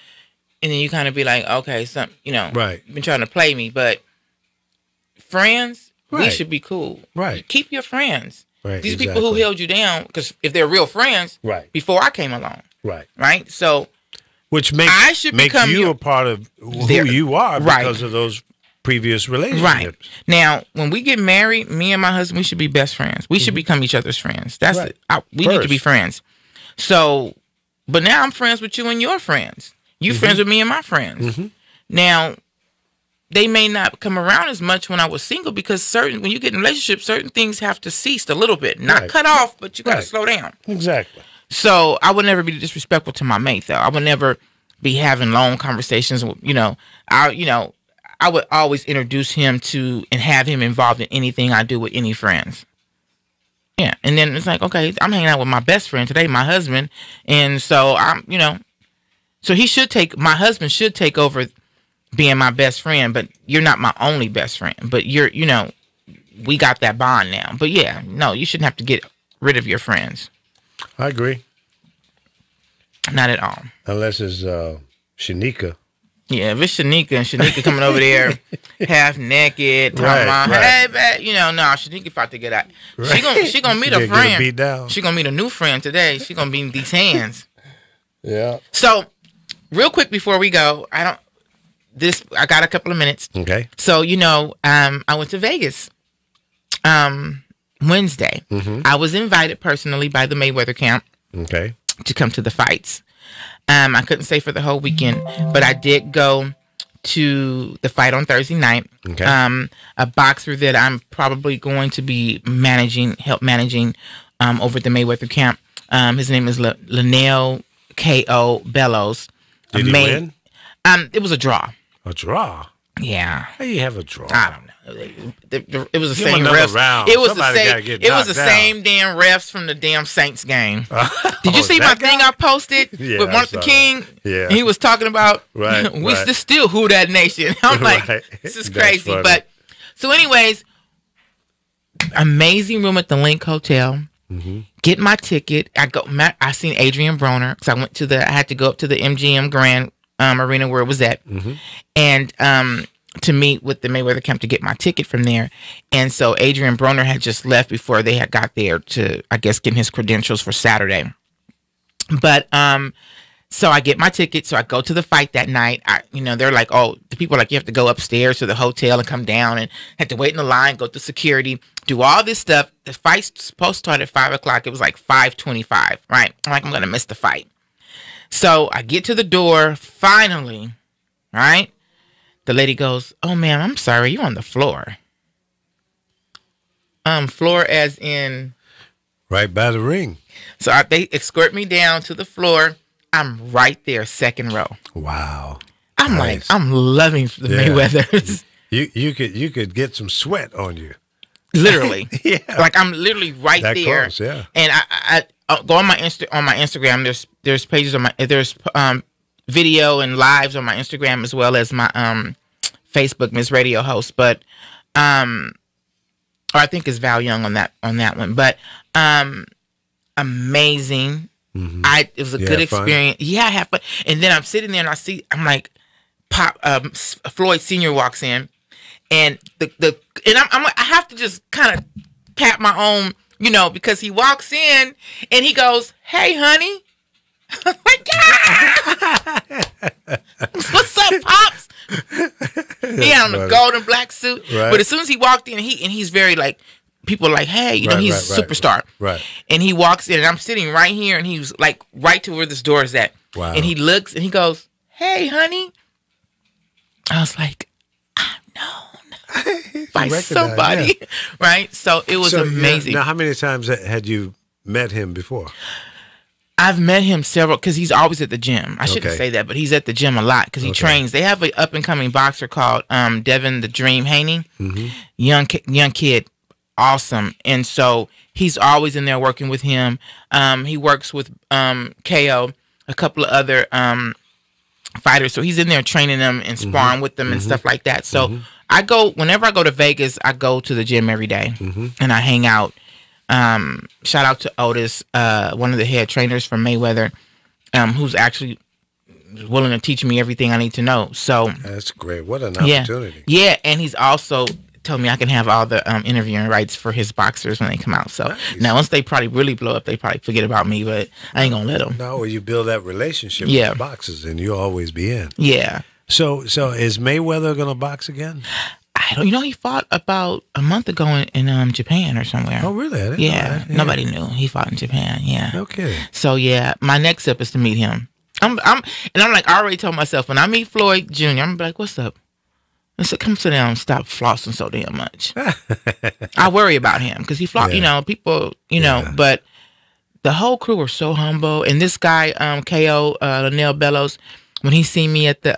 And then you kind of be like, okay, Right. you've been trying to play me. But friends, we Right. should be cool. Right. Keep your friends. Right, These people who exactly. held you down, because if they're real friends, Right. before I came along, Right. right? So Which I should makes become you your- a part of who There- you are Right. because of those previous Right. relationships. Now, when we get married, me and my husband, we should be best friends. We should become each other's friends. That's Right. we need to be First. friends. So, but now I'm friends with you and your friends. You friends with me and my friends. Now, they may not come around as much when I was single because when you get in relationships, certain things have to cease a little bit. Not Right. cut off, but you got to Right. slow down. Exactly. So I would never be disrespectful to my mate, though. I would never be having long conversations. I would always introduce him to and have him involved in anything I do with any friends. Yeah, and then it's like, okay, I'm hanging out with my best friend today, my husband, and so so my husband should take over being my best friend, but you're not my only best friend. But we got that bond now. But yeah, no, you shouldn't have to get rid of your friends. I agree. Not at all. Unless it's Shanika. Yeah, if it's Shanika coming over there half naked, talking Right, about, right. hey, no, Shanika about to get out. She gonna meet She a gonna get friend. beat down. She gonna meet a new friend today. She gonna be in these hands. Yeah. So, real quick before we go, I got a couple of minutes. Okay. So, I went to Vegas. Wednesday, I was invited personally by the Mayweather camp Okay. to come to the fights. I couldn't stay for the whole weekend, but I did go to the fight on Thursday night. Okay. A boxer that I'm probably going to be help managing over at the Mayweather camp. His name is Linnell K.O. Bellows. Did he win? It was a draw. A draw? Yeah. How you have a draw? I don't know. It was the Give him same another refs. round. It was Somebody the gotta same. get It was knocked the down. same damn refs from the damn Saints game. Did you see my that thing guy? I posted Yeah, with I Martin saw King? that. Yeah. He was talking about Right, we right. still who that nation. I'm like, Right. this is That's crazy. funny. But so, anyways, amazing room at the Link Hotel. Get my ticket. I seen Adrian Broner because I had to go up to the MGM Grand Arena where it was at, and to meet with the Mayweather camp to get my ticket from there. And so Adrian Broner had just left before they had got there to, I guess, get his credentials for Saturday. But so I get my ticket. So I go to the fight that night. They're like, oh, the people are like, you have to go upstairs to the hotel and come down and had to wait in the line, go through security, do all this stuff. The fight's supposed to start at 5:00. It was like 5:25, right? I'm like, I'm going to miss the fight. So I get to the door, finally, right? The lady goes, oh, ma'am, I'm sorry. You're on the floor. Floor as in... Right by the ring. So they escort me down to the floor. I'm right there, second row. Wow. I'm Nice. like, I'm loving the Yeah. Mayweathers. You could get some sweat on you. Literally. Yeah. Like I'm literally right That there. close, yeah. And I go on my Instagram. There's pages on there's video and lives on my Instagram as well as my Facebook Miss Radio host. But or I think it's Val Young on that one. But amazing. It was a good fun? experience. Yeah, I had fun. And then I'm sitting there and I'm like, Floyd Sr. walks in, and I have to just kind of pat my own, because he walks in and he goes, "Hey, honey." I'm like, yeah. What's up, pops? He had on a funny. golden black suit, Right. but as soon as he walked in, he's very like, people are like, hey, Right, he's a right, superstar. Right. And he walks in, and I'm sitting right here, and he was like right to where this door is at. Wow. And he looks, and he goes, "Hey, honey." I was like, I'm known by recognized, somebody, right? So it was amazing. Now, how many times had you met him before? I've met him several because he's always at the gym. I shouldn't Okay. say that, but he's at the gym a lot because he trains. They have an up and coming boxer called Devin the Dream Haney, young kid, awesome. And so he's always in there working with him. He works with KO, a couple of other fighters. So he's in there training them and sparring with them and stuff like that. So whenever I go to Vegas, I go to the gym every day and I hang out. Shout out to Otis, one of the head trainers from Mayweather, who's actually willing to teach me everything I need to know. So That's great. What an yeah, opportunity. yeah, and he's also told me I can have all the interviewing rights for his boxers when they come out. So now once they probably really blow up, they probably forget about me, but I ain't gonna let them. No, you build that relationship Yeah. with boxers, and you'll always be in. Yeah, So is Mayweather going to box again? I don't. He fought about a month ago in Japan or somewhere. Oh, really? I didn't know Yeah, that. nobody knew he fought in Japan. Yeah. No kidding. So yeah, my next step is to meet him. I'm like, I already told myself when I meet Floyd Jr., I'm gonna be like, what's up? I said, come sit down and stop flossing so damn much. I worry about him because he floss, Yeah. people, Yeah. but the whole crew were so humble. And this guy, KO, Linnell Bellows, when he seen me at the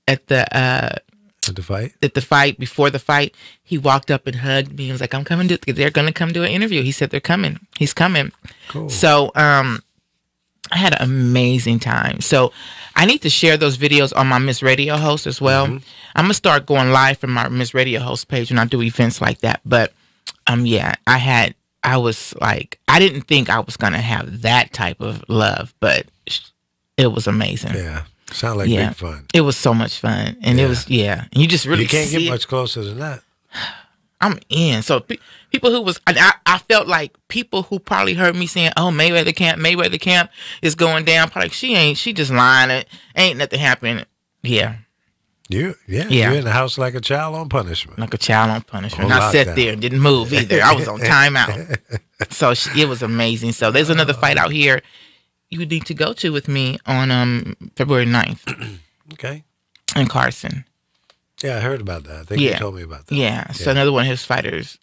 The fight? at the fight, before the fight, he walked up and hugged me. He was like, they're going to come do an interview. He said, they're coming. He's coming. Cool. So, I had an amazing time. So I need to share those videos on my Miss Radio host as well. I'm going to start going live from my Miss Radio host page when I do events like that. But, I was like, I didn't think I was going to have that type of love, but it was amazing. Yeah. Sound like Yeah. big fun. It was so much fun. And it was, and you just really You can't see get it. much closer than that. I'm in. So people who was, I felt like people who probably heard me saying, "Oh, Mayweather camp is going down." Probably she just lying. It ain't nothing happening. Yeah, You're Yeah. in the house like a child on punishment. Like a child on punishment. On And I sat lockdown. there and didn't move either. I was on timeout. So it was amazing. So there's another fight out here you would need to go to with me on February 9th Okay. in Carson. Yeah, I heard about that. I think you told me about that. Yeah. So another one of his fighters,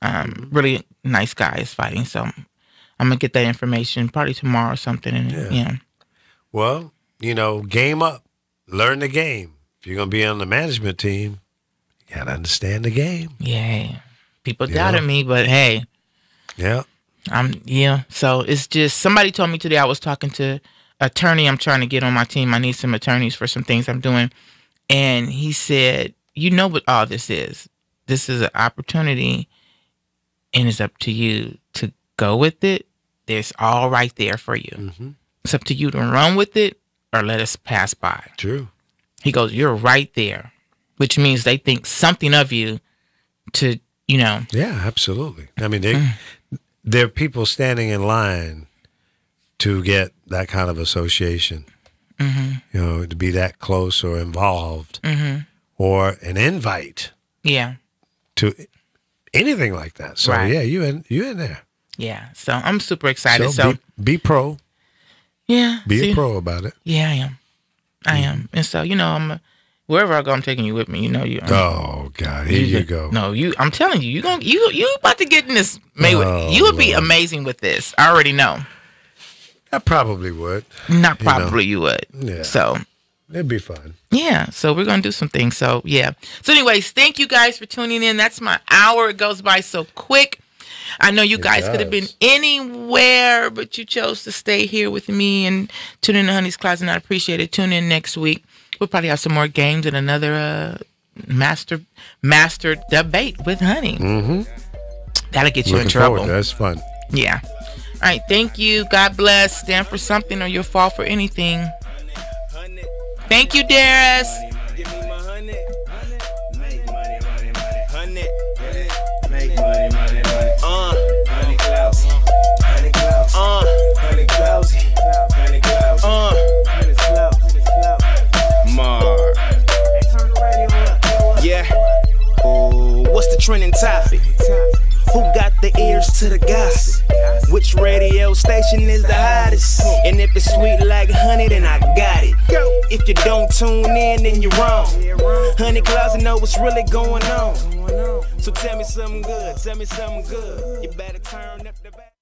really nice guy, is fighting. So I'm gonna get that information probably tomorrow or something. And yeah. Well, game up. Learn the game. If you're going to be on the management team, you got to understand the game. Yeah. People doubted me, but hey. Yeah. So it's just, somebody told me today, I was talking to attorney I'm trying to get on my team. I need some attorneys for some things I'm doing. And he said, you know what all this is. This is an opportunity, and it's up to you to go with it. There's all right there for you. Mm-hmm. It's up to you to run with it or let us pass by. True. He goes, you're right there, which means they think something of you to, Yeah, absolutely. I mean, there are people standing in line to get that kind of association, to be that close or involved, or an invite to anything like that. So, Right. yeah, you in there. Yeah. So I'm super excited. So be pro. yeah. Be a pro about it. Yeah, I am. And so, I'm wherever I go, I'm taking you with me. Oh God, here you go. No, I'm telling you, you about to get in this. You would be amazing with this. I already know. I probably would. Not probably, you would. Yeah. So It'd be fun. yeah, so we're gonna do some things. So yeah. So anyways, thank you guys for tuning in. That's my hour. It goes by so quick. I know you guys could have been anywhere, but you chose to stay here with me and tune in to Honey's Closet, and I appreciate it. Tune in next week. We'll probably have some more games and another master debate with Honey. Mm-hmm. That'll get you Looking in trouble. forward. That's fun. Yeah. All right. Thank you. God bless. Stand for something or you'll fall for anything. Thank you, Darius. Give me my honey. Make money, money, money. Honey. Make money, money, money. Honey clouds. Honey clouds. Honey clouds. Honey clouds. Honey clouds. Mar. Turn the radio up. Yeah. Ooh, what's the trending topic? Who got the ears to the gossip? Which radio station is the hottest? And if it's sweet like honey, then I got it. If you don't tune in, then you're wrong. Honey Clouds, know what's really going on. So tell me something good, tell me something good. You better turn up the back.